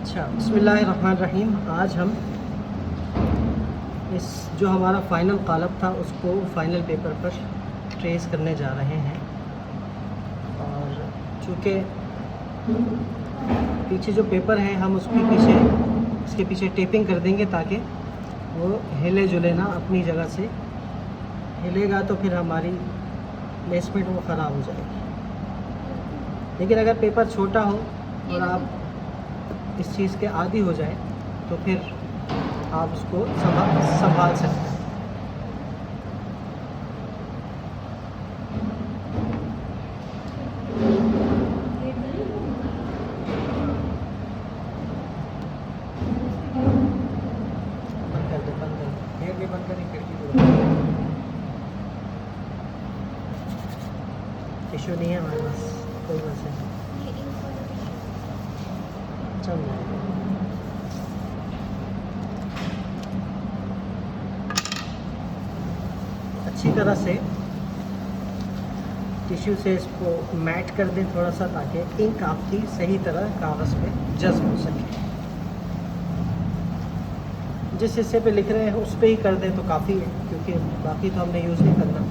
अच्छा, बिस्मिल्लाहिर्रहमानिर्रहीम। आज हम इस जो हमारा फ़ाइनल कालब था उसको फ़ाइनल पेपर पर ट्रेस करने जा रहे हैं। और चूँकि पीछे जो पेपर है हम इसके पीछे टेपिंग कर देंगे ताकि वो हिले जुले ना, अपनी जगह से हिलेगा तो फिर हमारी प्लेसमेंट वो ख़राब हो जाएगी। लेकिन अगर पेपर छोटा हो और आप इस चीज़ के आदी हो जाए तो फिर आप उसको संभाल सकते हैं। बंद करें खिड़की। इशू नहीं है हमारे पास, कोई मसला नहीं, चल जाएगा। अच्छी तरह से टिश्यू से इसको मैट कर दें थोड़ा सा, ताकि इंक आपकी सही तरह कागज़ पे जज़्ब हो सके। जिस हिस्से पे लिख रहे हैं उस पे ही कर दें तो काफ़ी है, क्योंकि बाकी तो हमने यूज़ नहीं करना।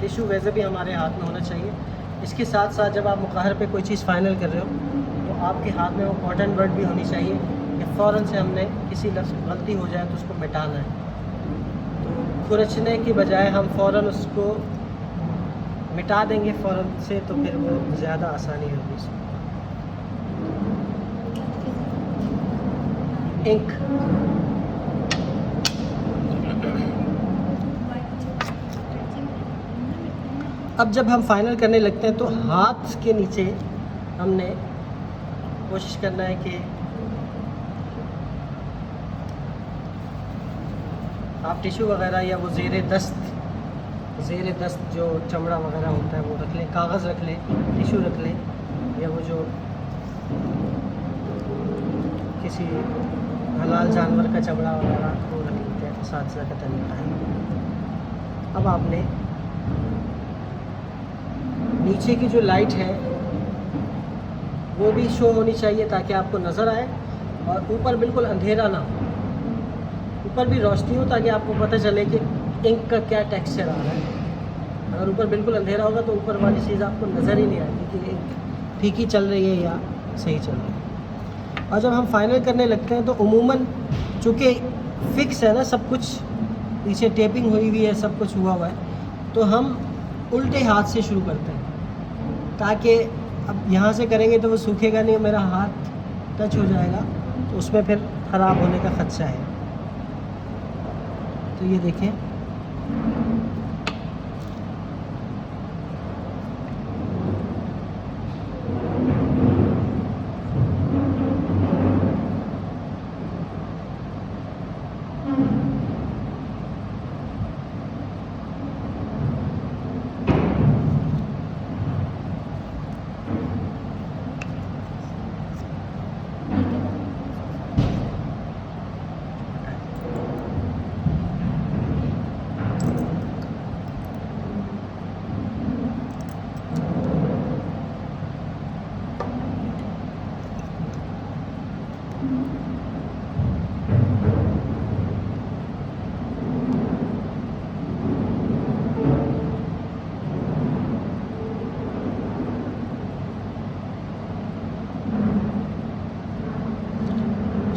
टिश्यू वैसे भी हमारे हाथ में होना चाहिए। इसके साथ साथ जब आप मुक़र्रर पे कोई चीज़ फ़ाइनल कर रहे हो तो आपके हाथ में वो कॉटन बड भी होनी चाहिए कि फ़ौरन से हमने किसी लफ्ज़ गलती हो जाए तो उसको मिटाना है। तो खुरचने की बजाय हम फ़ौरन उसको मिटा देंगे फ़ौरन से, तो फिर वो ज़्यादा आसानी होगी इसमें। इंक अब जब हम फाइनल करने लगते हैं तो हाथ के नीचे हमने कोशिश करना है कि आप टिश्यू वगैरह या वो ज़ेर दस्त जो चमड़ा वगैरह होता है वो रख लें, कागज़ रख लें, टिश्यू रख लें, या वो जो किसी हलाल जानवर का चमड़ा वगैरह वो रख लेते हैं, साथ का तरीका है। अब आपने नीचे की जो लाइट है वो भी शो होनी चाहिए ताकि आपको नज़र आए, और ऊपर बिल्कुल अंधेरा ना हो, ऊपर भी रोशनी हो ताकि आपको पता चले कि इंक का क्या टेक्सचर आ रहा है। अगर ऊपर बिल्कुल अंधेरा होगा तो ऊपर वाली चीज़ आपको नज़र ही नहीं आएगी कि इंक फीकी चल रही है या सही चल रही है। और जब हम फाइनल करने लगते हैं तो उमूमन चूँकि फ़िक्स है ना सब कुछ, पीछे टेपिंग हुई हुई है, सब कुछ हुआ हुआ है, तो हम उल्टे हाथ से शुरू करते हैं ताकि अब यहाँ से करेंगे तो वो सूखेगा नहीं, मेरा हाथ टच हो जाएगा तो उसमें फिर ख़राब होने का ख़दशा है। तो ये देखें,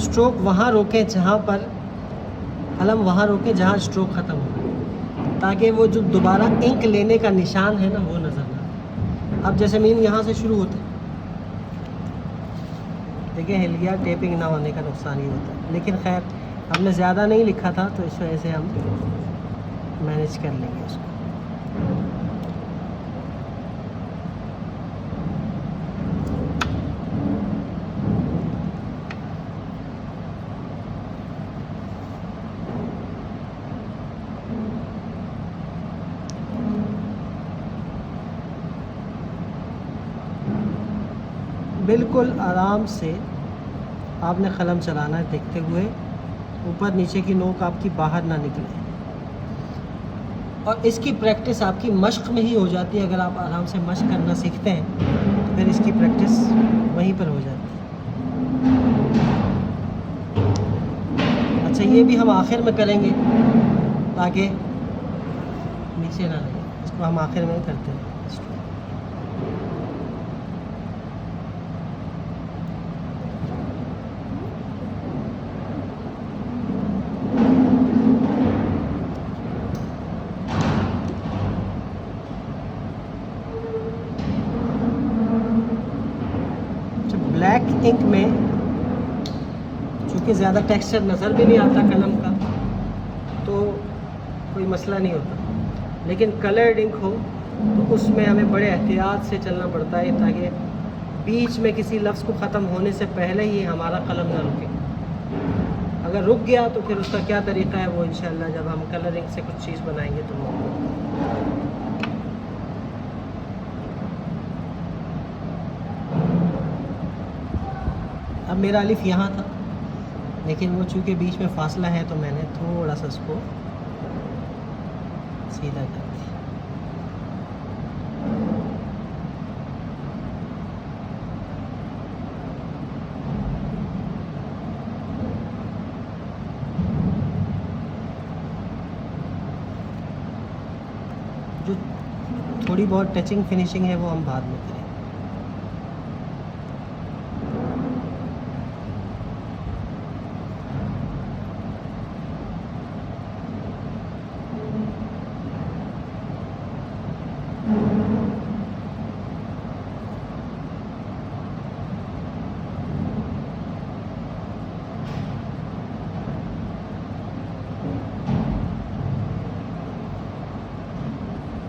स्ट्रोक वहाँ रोकें जहाँ पर कलम वहाँ रोकें जहाँ स्ट्रोक ख़त्म हो, ताकि वो जो दोबारा इंक लेने का निशान है ना वो नज़र ना आए। अब जैसे मीन यहाँ से शुरू होता है, देखिए हिल गया, टेपिंग ना होने का नुकसान ही होता है, लेकिन खैर हमने ज़्यादा नहीं लिखा था तो इस वजह से हम मैनेज कर लेंगे उसको। बिल्कुल आराम से आपने कलम चलाना है, देखते हुए ऊपर नीचे की नोक आपकी बाहर ना निकले। और इसकी प्रैक्टिस आपकी मश्क में ही हो जाती है। अगर आप आराम से मश्क करना सीखते हैं तो फिर इसकी प्रैक्टिस वहीं पर हो जाती है। अच्छा, ये भी हम आखिर में करेंगे ताकि नीचे ना लगे, इसको हम आखिर में करते हैं। ब्लैक इंक में चूँकि ज़्यादा टेक्सचर नज़र भी नहीं आता कलम का, तो कोई मसला नहीं होता। लेकिन कलर्ड इंक हो तो उसमें हमें बड़े एहतियात से चलना पड़ता है ताकि बीच में किसी लफ्ज़ को ख़त्म होने से पहले ही हमारा कलम ना रुके। अगर रुक गया तो फिर उसका क्या तरीक़ा है वो इंशाल्लाह जब हम कलर इंक से कुछ चीज़ बनाएंगे तो वो। अब मेरा अलिफ यहाँ था, लेकिन वो चूँकि बीच में फासला है तो मैंने थोड़ा सा उसको सीधा कर दिया। जो थोड़ी बहुत टचिंग फिनिशिंग है वो हम बाद में करेंगे।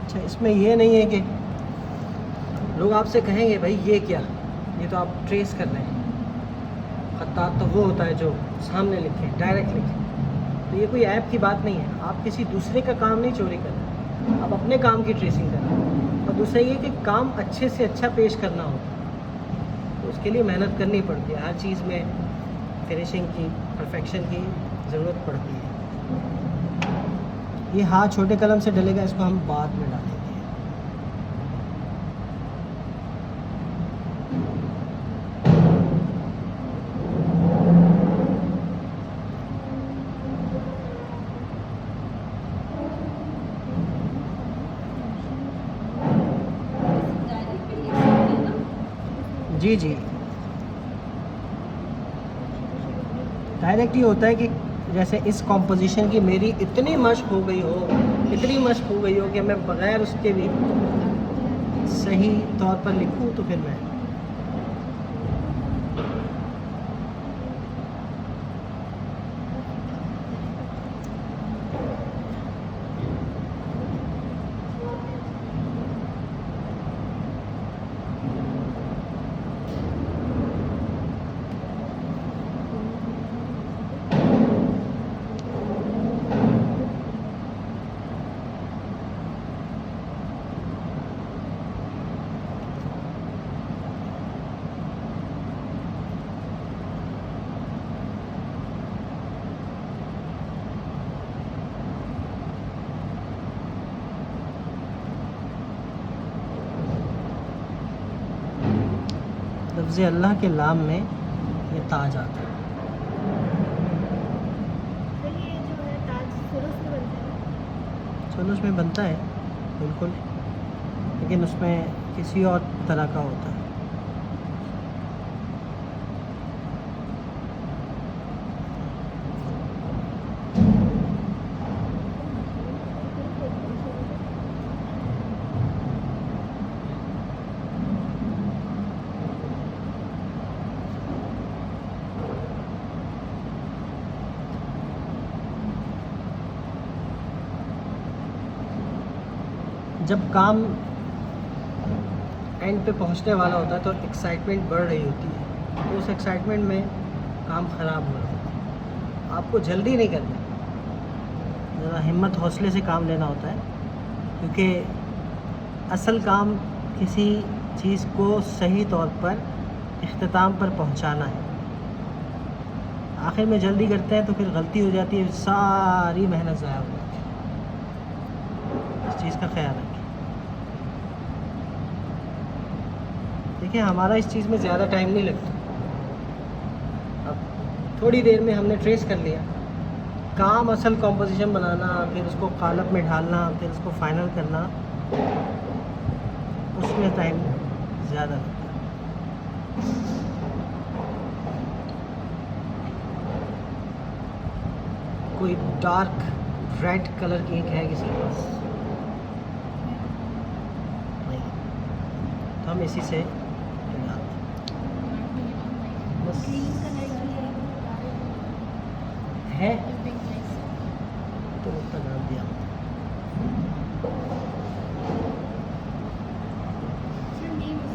अच्छा, इसमें ये नहीं है कि लोग आपसे कहेंगे भाई ये क्या, ये तो आप ट्रेस कर रहे हैं। खत्तात तो वो होता है जो सामने लिखे, डायरेक्ट लिखे। तो ये कोई ऐप की बात नहीं है। आप किसी दूसरे का काम नहीं चोरी कर रहे, आप अपने काम की ट्रेसिंग कर रहे हैं। और दूसरा ये कि काम अच्छे से अच्छा पेश करना होता है, तो उसके लिए मेहनत करनी पड़ती है। हर चीज़ में फिनिशिंग की, परफेक्शन की ज़रूरत पड़ती है। ये हाथ छोटे कलम से डलेगा, इसको हम बाद में डालेंगे। जी जी, डायरेक्ट ये होता है कि जैसे इस कॉम्पोजिशन की मेरी इतनी मश्क हो गई हो, इतनी मश्क हो गई हो कि मैं बग़ैर उसके भी सही तौर पर लिखूं तो फिर मैं लफ्ज़ अल्लाह के लाम में ये ताज आता है। ये जो है ताज सुरुस में बनता है। सुरुस में बनता है बिल्कुल, लेकिन उसमें किसी और तरह का होता है। जब काम एंड पे पहुंचने वाला होता है तो एक्साइटमेंट बढ़ रही होती है, तो उस एक्साइटमेंट में काम ख़राब हो रहा होता है। आपको जल्दी नहीं करना, ज़रा हिम्मत हौसले से काम लेना होता है, क्योंकि असल काम किसी चीज़ को सही तौर पर इख्तिताम पर पहुंचाना है। आखिर में जल्दी करते हैं तो फिर गलती हो जाती है, सारी मेहनत ज़ाया हो जाती है। इस चीज़ का ख्याल रखें। देखिए हमारा इस चीज़ में ज़्यादा टाइम नहीं लगता। अब थोड़ी देर में हमने ट्रेस कर लिया। काम असल कॉम्पोजिशन बनाना, फिर उसको कालब में ढालना, फिर उसको फाइनल करना, उसमें टाइम ज़्यादा लगता है। कोई डार्क रेड कलर की इंक है किसी के पास? नहीं, तो हम इसी से बस ग्रीन कलर की है पिंक लाइट तो उसका नाम दिया। सर नेम इज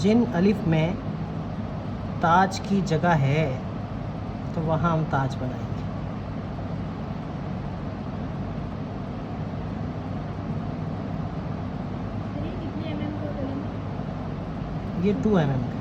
जिन अलिफ में ताज की जगह है तो वहाँ हम ताज बनाएंगे। कितने mm का करेंगे? ये 2 mm का है।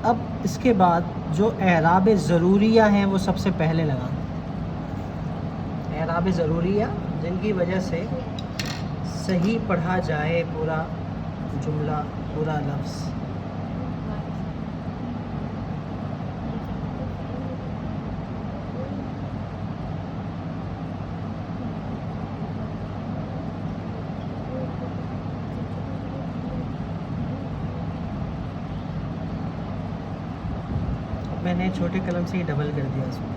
अब इसके बाद जो एराब ज़रूरिया हैं वो सबसे पहले लगाना। एराब ज़रूरिया जिनकी वजह से सही पढ़ा जाए पूरा जुमला, पूरा लफ्ज़। मैंने छोटे कलम से ही डबल कर दिया इसमें।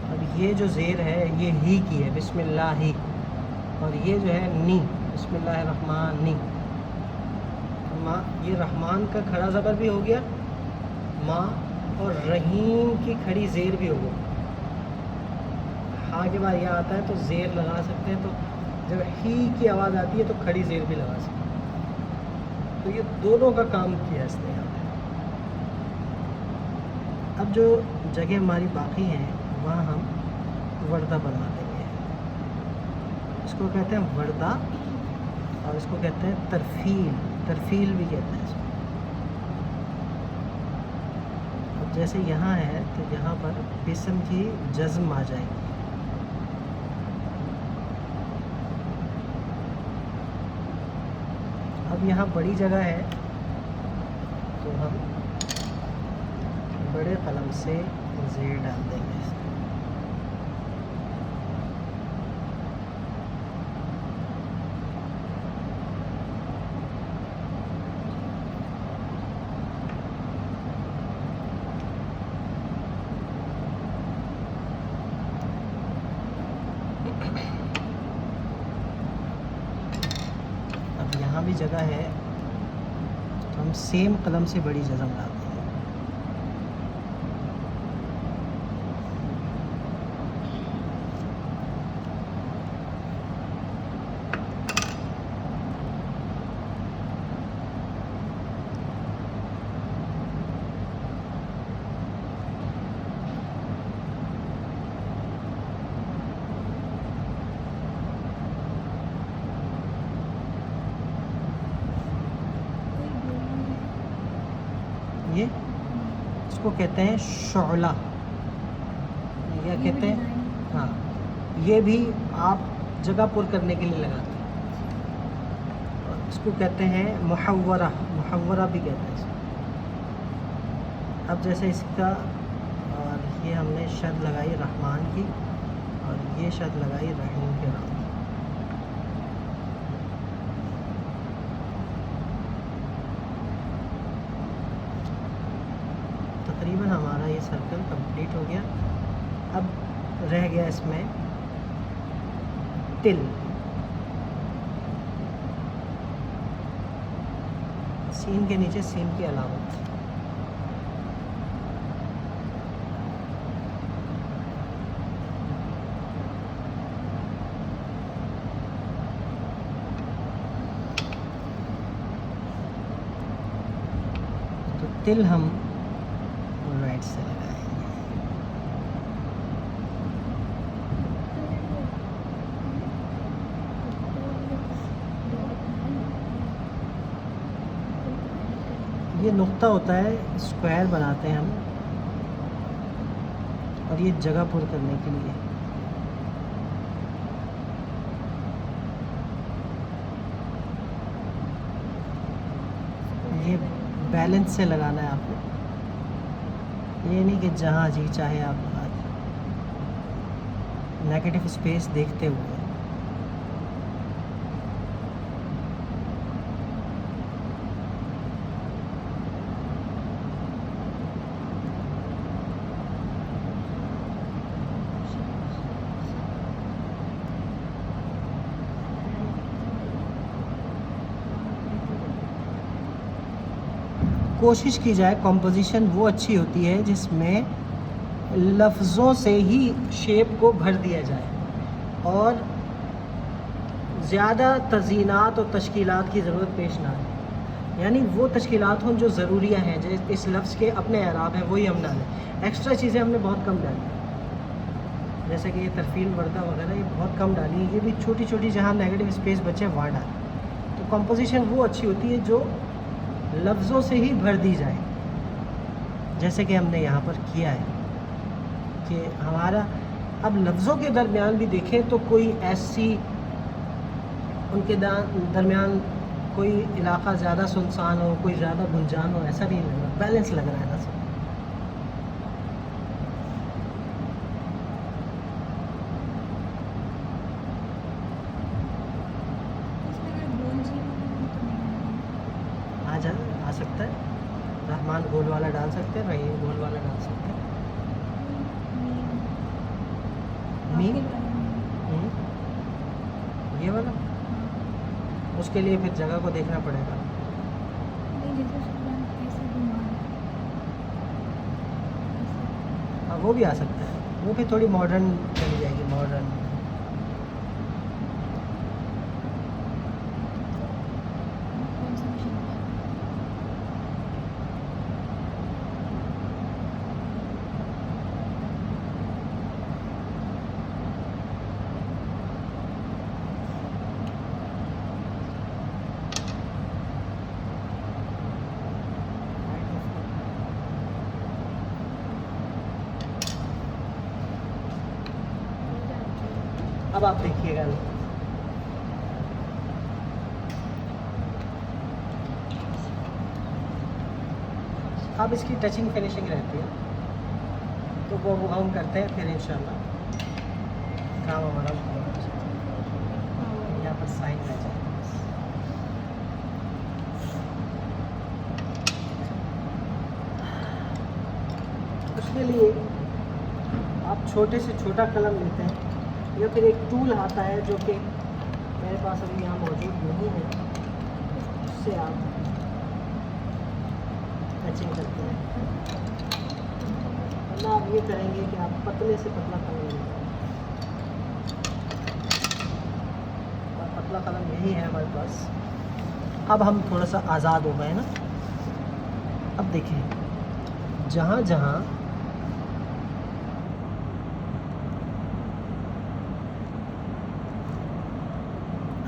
अब ये जो ज़ेर है ये ही की है, बिस्मिल्लाही, और ये जो है नी, बिस्मिल्लाहिर्रहमानी। माँ, ये रहमान का खड़ा ज़बर भी हो गया, माँ, और रहीम की खड़ी ज़ेर भी हो गई। हाँ के बाद यह आता है तो ज़ेर लगा सकते हैं, तो जब ही की आवाज़ आती है तो खड़ी ज़ेर भी लगा सकते हैं। तो ये दोनों का काम किया इसने यहाँ पे। अब जो जगह हमारी बाकी हैं वहाँ हम वर्दा बनवा देंगे। इसको कहते हैं वर्दा और इसको कहते हैं तरफील। तरफील भी कहते हैं इसको। अब जैसे यहाँ है तो यहाँ पर बिस्म की जज़्म आ जाएगी। अब यहाँ बड़ी जगह है तो हम बड़े कलम से ज़ेर डाल देंगे। जहाँ भी जगह है तो हम सेम कलम से बड़ी जज़म लाते हैं। ये इसको कहते हैं शोला, या कहते हैं, हाँ, ये भी आप जगह पुर करने के लिए लगाते हैं। और इसको कहते हैं मुहव्वरा, मुहव्वरा भी कहते हैं इसको। अब जैसे इसका, और ये हमने शद लगाई रहमान की, और ये शद लगाई रहीम के नाम। तकरीबन हमारा ये सर्कल कंप्लीट हो गया। अब रह गया इसमें तिल। सीन के नीचे सीन की अलामत। तो तिल हम राइट से लगाएंगे। ये नुक्ता होता है, स्क्वायर बनाते हैं हम, और ये जगह पुर करने के लिए। ये बैलेंस से लगाना है आपको, ये नहीं कि जहाँ जी चाहे आप लगा दें, नेगेटिव स्पेस देखते हुए। कोशिश की जाए कंपोजिशन वो अच्छी होती है जिसमें लफ्ज़ों से ही शेप को भर दिया जाए और ज़्यादा तज़ीनात और तश्कीलात की ज़रूरत पेश ना आए। यानी वो तश्कीलात हों जो ज़रूरियाँ हैं, जैसे इस लफ्ज़ के अपने एराब हैं वही हम डालें। एक्स्ट्रा चीज़ें हमने बहुत कम डाली, जैसे कि ये तरफील वर्दा वगैरह ये बहुत कम डाली है। ये भी छोटी छोटी जहाँ नेगेटिव स्पेस बचे वहाँ डालें। तो कंपोजिशन वो अच्छी होती है जो लफ्ज़ों से ही भर दी जाए, जैसे कि हमने यहाँ पर किया है कि हमारा अब लफ्ज़ों के दरमियान भी देखें तो कोई ऐसी उनके दरमियान कोई इलाका ज़्यादा सुनसान हो, कोई ज़्यादा गुंजान हो, ऐसा नहीं लग रहा, बैलेंस लग रहा है ना सब। आ सकता है, रहमान गोल वाला डाल सकते हैं, रहीम गोल वाला डाल सकते हैं। मीम ये वाला, उसके लिए फिर जगह को देखना पड़ेगा। हाँ वो भी आ सकता है, वो भी थोड़ी मॉडर्न चली जाएगी, मॉडर्न। अब आप देखिएगा, अब इसकी टचिंग फिनिशिंग रहती है, तो वो हम करते हैं फिर इंशाल्लाह काम हमारा पूरा हो जाएगा। यहाँ पर साइन रह जाए। उसके लिए आप छोटे से छोटा कलम लेते हैं या फिर एक टूल आता है जो कि मेरे पास अभी यहाँ मौजूद नहीं है, से आप टचिंग करते हैं, वरना आप ये करेंगे कि आप पतले से पतला कलम लेंगे, और पतला कलम यही है हमारे पास। अब हम थोड़ा सा आज़ाद हो गए ना। अब देखिए जहाँ जहाँ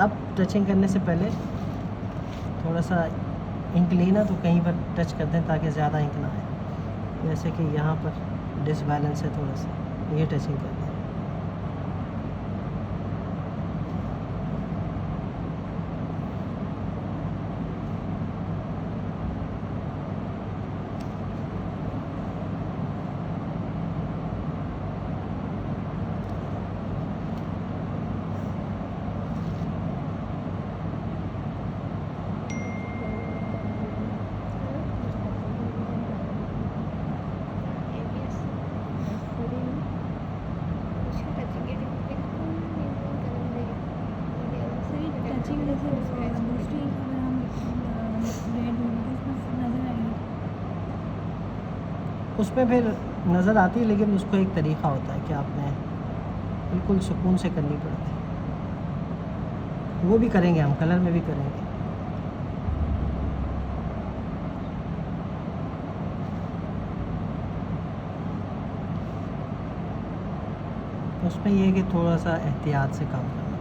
अब टचिंग करने से पहले थोड़ा सा इंक लेना तो कहीं पर टच कर दें ताकि ज़्यादा इंक ना आए। जैसे कि यहाँ पर डिसबैलेंस है थोड़ा सा, ये टचिंग कर दें। उसमें फिर नज़र आती है, लेकिन उसको एक तरीक़ा होता है कि आपने बिल्कुल सुकून से करनी पड़ती है। वो भी करेंगे हम, कलर में भी करेंगे। उसमें ये है कि थोड़ा सा एहतियात से काम करना पड़ता है।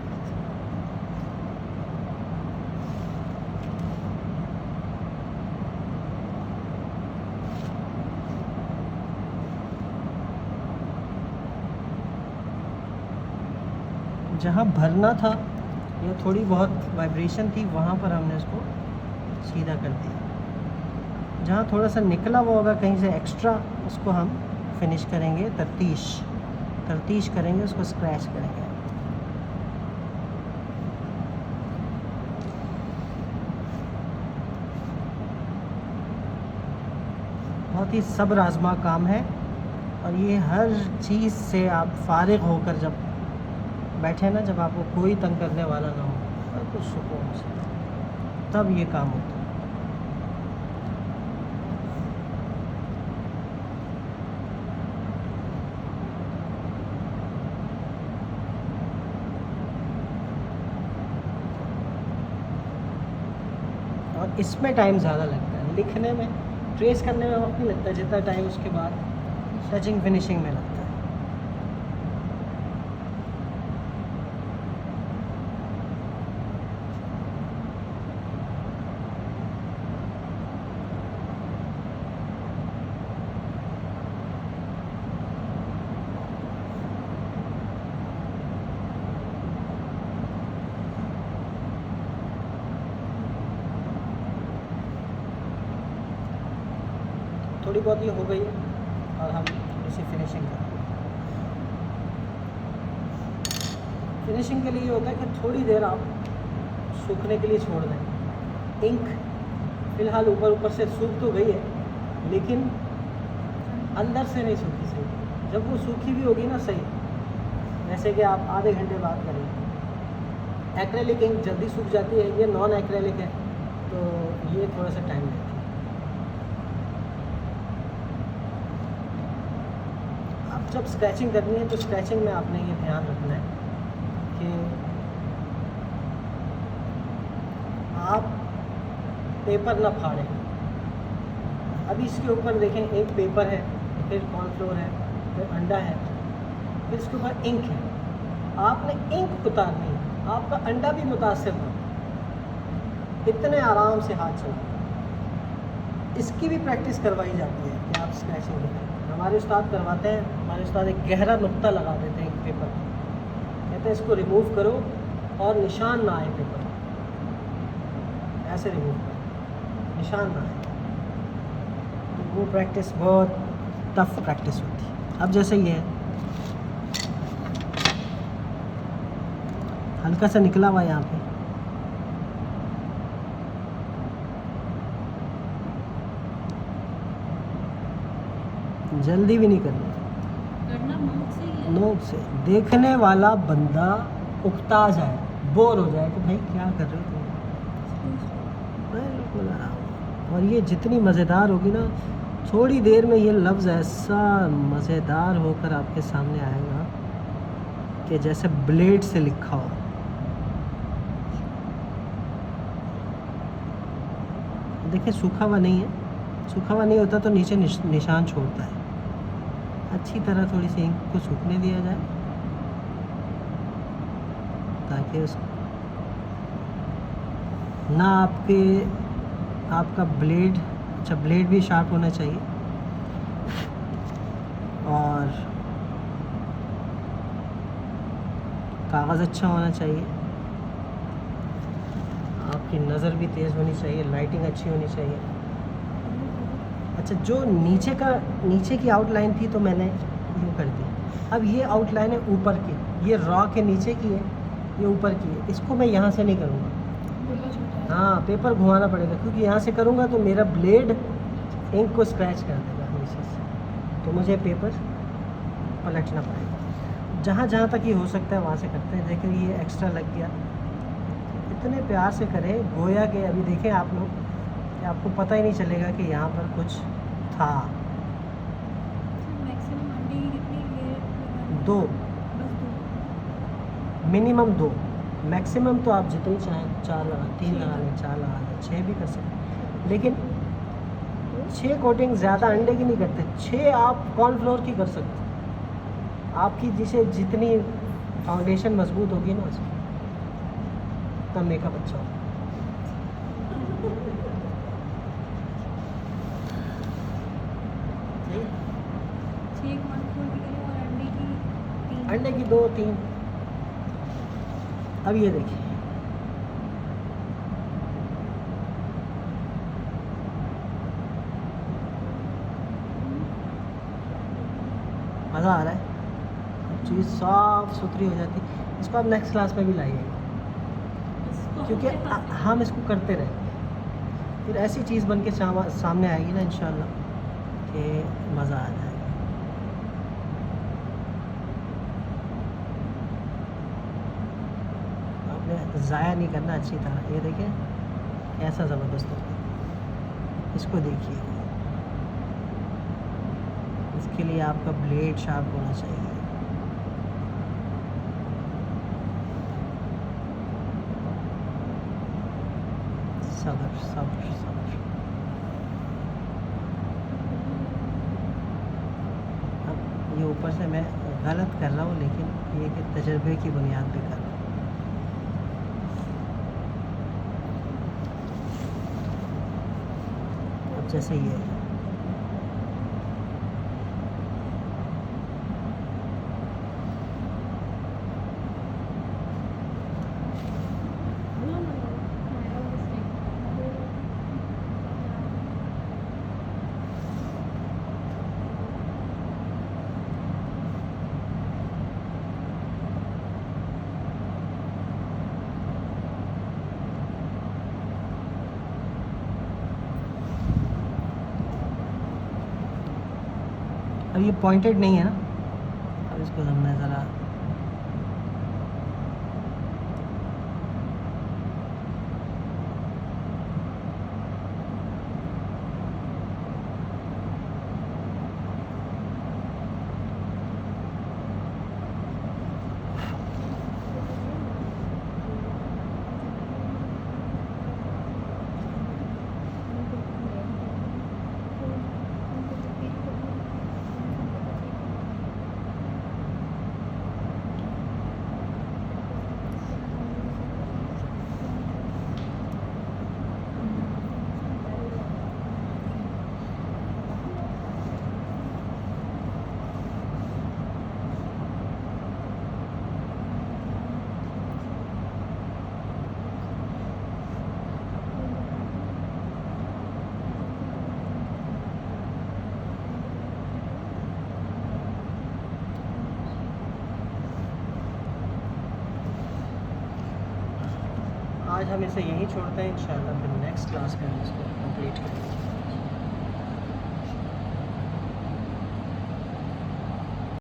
जहाँ भरना था या थोड़ी बहुत वाइब्रेशन थी, वहाँ पर हमने इसको सीधा कर दिया। जहाँ थोड़ा सा निकला हुआ होगा कहीं से एक्स्ट्रा, उसको हम फिनिश करेंगे, तरतीश करेंगे, उसको स्क्रैच करेंगे। बहुत ही सब्र आज़मा काम है, और ये हर चीज़ से आप फारिग होकर जब बैठे ना, जब आपको कोई तंग करने वाला ना हो, और कुछ सुकून से, तब ये काम होता है। और इसमें टाइम ज़्यादा लगता है, लिखने में, ट्रेस करने में वक्त नहीं लगता जितना टाइम उसके बाद टचिंग फिनिशिंग में लगता है। थोड़ी बहुत ये हो गई है, और हम इसे फिनिशिंग करेंगे। फिनिशिंग के लिए ये होता है कि थोड़ी देर आप सूखने के लिए छोड़ दें। इंक फ़िलहाल ऊपर से सूख तो गई है, लेकिन अंदर से नहीं सूखी सही। जब वो सूखी भी होगी ना सही, जैसे कि आप आधे घंटे बाद करेंगे। एक्रेलिक इंक जल्दी सूख जाती है, ये नॉन एक्रेलिक है, तो ये थोड़ा सा टाइम लेती है। जब स्क्रैचिंग करनी है तो स्क्रैचिंग में आपने ये ध्यान रखना है कि आप पेपर ना फाड़ें। अभी इसके ऊपर देखें, एक पेपर है, फिर कॉर्नफ्लोर है, फिर अंडा है, फिर इसके ऊपर इंक है। आपने इंक उतारनी है, आपका अंडा भी मुतासिर हो, इतने आराम से हाथ चलाओ। इसकी भी प्रैक्टिस करवाई जाती है कि आप स्क्रैचिंग करें। हमारे उस्ताद करवाते हैं, हमारे उस्ताद एक गहरा नुक्ता लगा देते हैं पेपर पर, कहते हैं इसको रिमूव करो और निशान ना आए पेपर, ऐसे रिमूव करो, निशान ना आए। तो वो प्रैक्टिस बहुत टफ प्रैक्टिस होती है। अब जैसे ये है, हल्का सा निकला हुआ यहाँ पे, जल्दी भी नहीं करना, नोट से। देखने वाला बंदा उकता जाए, बोर हो जाए कि भाई क्या कर रहे हो तुम। बिल्कुल आराम। और ये जितनी मज़ेदार होगी ना, थोड़ी देर में ये लफ्ज़ ऐसा मज़ेदार होकर आपके सामने आएगा कि जैसे ब्लेड से लिखा हो। देखिए सूखा हुआ नहीं है, सूखा हुआ नहीं होता तो नीचे निशान छोड़ता है। अच्छी तरह थोड़ी सी इंक को सूखने दिया जाए ताकि उस ना आपका ब्लेड, अच्छा ब्लेड भी शार्प होना चाहिए और कागज़ अच्छा होना चाहिए, आपकी नज़र भी तेज़ होनी चाहिए, लाइटिंग अच्छी होनी चाहिए। अच्छा, जो नीचे की आउटलाइन थी तो मैंने यूँ कर दी। अब ये आउटलाइन है ऊपर की, ये रॉ के नीचे की है, ये ऊपर की है। इसको मैं यहाँ से नहीं करूँगा, हाँ पेपर घुमाना पड़ेगा, क्योंकि यहाँ से करूँगा तो मेरा ब्लेड इंक को स्क्रैच कर देगा नीचे से, तो मुझे पेपर पलटना पड़ेगा। जहाँ जहाँ तक ये हो सकता है वहाँ से करते हैं। देखिए ये एक्स्ट्रा लग गया, इतने प्यार से करें गोया के अभी देखें आप लोग कि आपको पता ही नहीं चलेगा कि यहाँ पर कुछ था। मैक्सिमम अंडे की कितनी लेयर लगानी है? 2, बस 2। मिनिमम 2, मैक्सिमम तो आप जितनी चाहें 4 लगा, 3 लगा लें, 4 लगा लें, 6 भी कर सकते, लेकिन 6 कोटिंग ज़्यादा अंडे की नहीं करते, 6 आप कॉर्नफ्लोर की कर सकते। आपकी जितनी फाउंडेशन मजबूत होगी ना उसकी, तब मेकअप अच्छा होगा। सही? 6 कॉर्नफ्लोर की करें और अंडे की 3। अंडे की 2, 3। अब ये देखिए मज़ा आ रहा है, चीज़ साफ सुथरी हो जाती है। इसको आप नेक्स्ट क्लास में भी लाइएगा, क्योंकि हम इसको करते रहेंगे, फिर ऐसी चीज़ बन के सामने आएगी ना इंशाल्लाह कि मज़ा आ जाएगा। आपने ज़ाया नहीं करना अच्छी तरह। ये देखिए कैसा ज़बरदस्त होगा, इसको देखिए। इसके लिए आपका ब्लेड शार्प होना चाहिए। सब्र सब्र सब्र। अब ये ऊपर से मैं गलत कर रहा हूँ, लेकिन ये कि तजर्बे की बुनियाद पे कर रहा हूँ। अब जैसे ये है, अब ये पॉइंटेड नहीं है ना, अब इसको हमने ज़रा आज हम इसे यहीं छोड़ते हैं। इंशाल्लाह फिर नेक्स्ट क्लास में हम इसको कंप्लीट करेंगे।